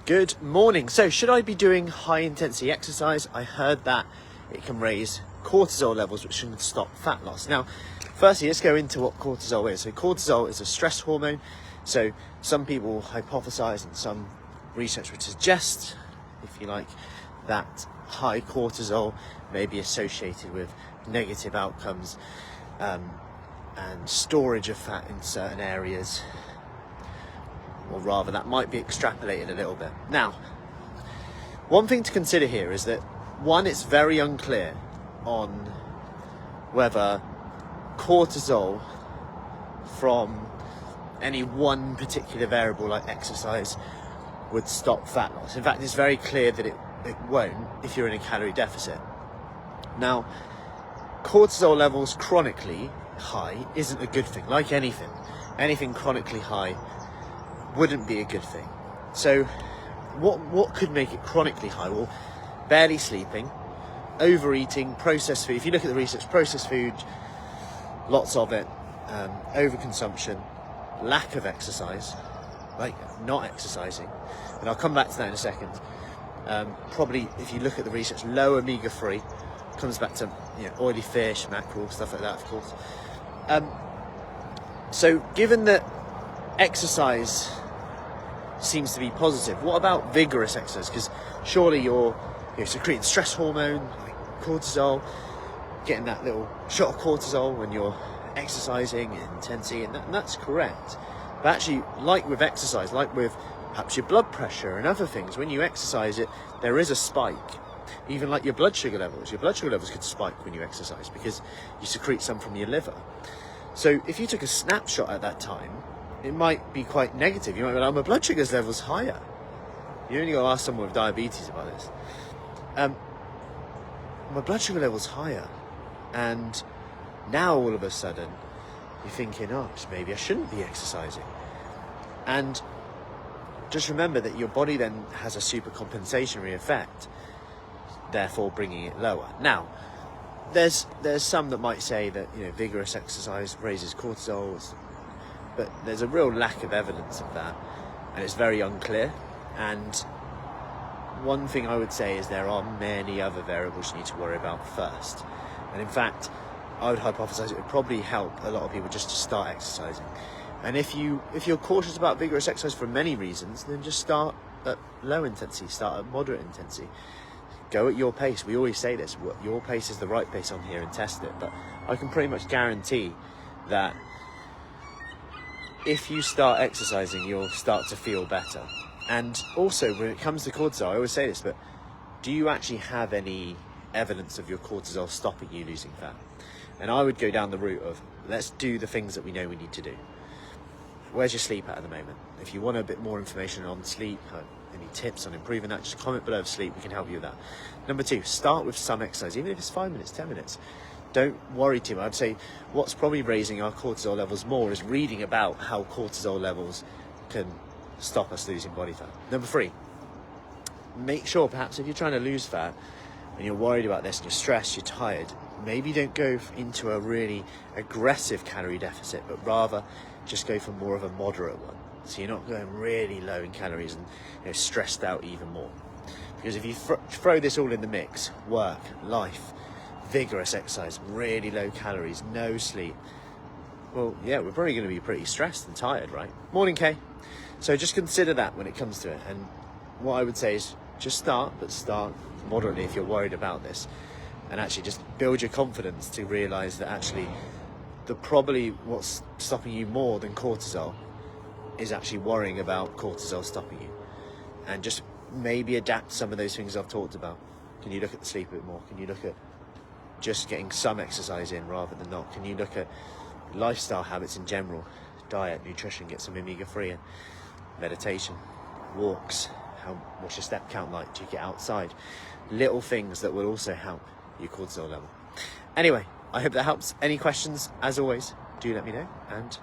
Good morning. So should I be doing high intensity exercise? I heard that it can raise cortisol levels, which can stop fat loss. Now, firstly, let's go into what cortisol is. So cortisol is a stress hormone. So some people hypothesize and some research would suggest, if you like, that high cortisol may be associated with negative outcomes and storage of fat in certain areas, or rather that might be extrapolated a little bit. Now, one thing to consider here is that, one, it's very unclear on whether cortisol from any one particular variable like exercise would stop fat loss. In fact, it's very clear that it won't if you're in a calorie deficit. Now, cortisol levels chronically high isn't a good thing. Like anything chronically high wouldn't be a good thing. So what could make it chronically high? Well, barely sleeping, overeating, processed food. If you look at the research, processed food, lots of it, overconsumption, lack of exercise, like not exercising, and I'll come back to that in a second. Probably, if you look at the research, low omega-3, comes back to oily fish, mackerel, stuff like that, of course. So given that exercise seems to be positive, what about vigorous exercise? Because surely you're secreting stress hormone like cortisol, getting that little shot of cortisol when you're exercising intensity, and that's correct. But actually, like with exercise, like with perhaps your blood pressure and other things, when you exercise there is a spike. Even like your blood sugar levels could spike when you exercise because you secrete some from your liver. So if you took a snapshot at that time, it might be quite negative. You might be like, my blood sugar level's higher. You only got to ask someone with diabetes about this. My blood sugar level's higher, and now all of a sudden you're thinking, maybe I shouldn't be exercising. And just remember that your body then has a super compensatory effect, therefore bringing it lower. Now, there's some that might say that vigorous exercise raises cortisol, but there's a real lack of evidence of that, and it's very unclear. And one thing I would say is there are many other variables you need to worry about first. And in fact, I would hypothesize it would probably help a lot of people just to start exercising. And if you're cautious about vigorous exercise for many reasons, then just start at low intensity, start at moderate intensity. Go at your pace. We always say this, your pace is the right pace on here, and test it. But I can pretty much guarantee that if you start exercising, you'll start to feel better. And also, when it comes to cortisol, I always say this, but do you actually have any evidence of your cortisol stopping you losing fat? And I would go down the route of, let's do the things that we know we need to do. Where's your sleep at the moment? If you want a bit more information on sleep, any tips on improving that, just comment below of sleep, we can help you with that. Number 2, start with some exercise, even if it's 5 minutes, 10 minutes. Don't worry too much. I'd say what's probably raising our cortisol levels more is reading about how cortisol levels can stop us losing body fat. Number 3, make sure perhaps if you're trying to lose fat and you're worried about this and you're stressed, you're tired, maybe don't go into a really aggressive calorie deficit, but rather just go for more of a moderate one. So you're not going really low in calories and stressed out even more. Because if you throw this all in the mix, work, life, vigorous exercise, really low calories, no sleep, well, yeah, we're probably going to be pretty stressed and tired, right? Morning, Kay. So just consider that when it comes to it. And what I would say is just start moderately if you're worried about this. And actually just build your confidence to realise that actually probably what's stopping you more than cortisol is actually worrying about cortisol stopping you. And just maybe adapt some of those things I've talked about. Can you look at the sleep a bit more? Can you look at just getting some exercise in rather than not? Can you look at lifestyle habits in general? Diet, nutrition, get some omega-3 in, meditation, walks, what's your step count like? Do you get outside? Little things that will also help your cortisol level. Anyway, I hope that helps. Any questions, as always, do let me know, and